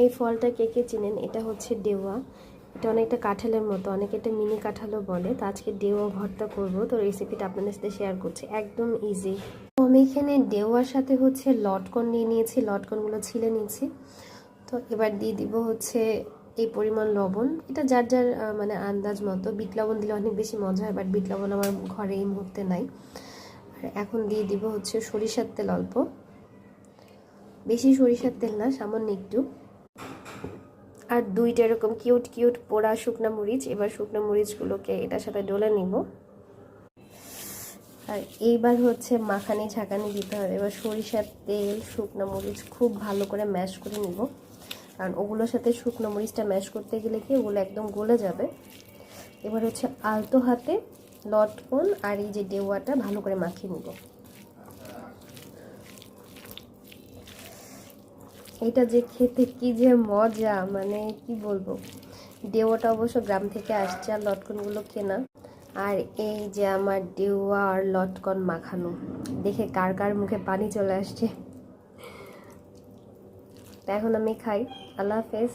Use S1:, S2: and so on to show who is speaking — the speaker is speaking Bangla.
S1: এই ফলটা কে কে চিনেন? এটা হচ্ছে ডেওয়া। এটা অনেকটা কাঁঠালের মতো, অনেকে এটা মিনি কাঁঠালও বলে। তো আজকে ডেওয়া ভর্তা করব, তো রেসিপিটা আপনাদের সাথে শেয়ার করছি, একদম ইজি। তো আমি এখানে ডেওয়ার সাথে হচ্ছে লটকন নিয়ে নিয়েছি, লটকনগুলো ছিলে নিয়েছি। তো এবার দিয়ে দিব হচ্ছে এই পরিমাণ লবণ, এটা যার যার মানে আন্দাজ মতো। বিট লবণ দিলে অনেক বেশি মজা হয়, বাট বিট লবণ আমার ঘরে এই মুহূর্তে নাই। আর এখন দিয়ে দিব হচ্ছে সরিষার তেল অল্প, বেশি সরিষার তেল না, সামান্য একটু। আর দুইটা এরকম কিউট কিউট পোড়া শুকনো মরিচ। এবার শুকনো মরিচগুলোকে এটার সাথে ডলে নিব। আর এইবার হচ্ছে মাখানি ঝাঁকানি দিতে হবে। এবার সরিষার তেল, শুকনো মরিচ খুব ভালো করে ম্যাশ করে নিব, কারণ ওগুলোর সাথে শুকনো মরিচটা ম্যাশ করতে গেলে কি ওগুলো একদম গলে যাবে। এবার হচ্ছে আলতো হাতে লটকন আর এই যে ডেওয়াটা ভালো করে মাখিয়ে নিব। এটা যে খেতে কি যে মজা, মানে কি বলবো। ডেওয়াটা অবশ্য গ্রাম থেকে আসছে, আর লটকনগুলো কেনা। আর এই যে আমার ডেওয়া আর লটকন মাখানো দেখে কার কার মুখে পানি চলে আসছে। তা এখন আমি খাই। আল্লাহ হাফেজ।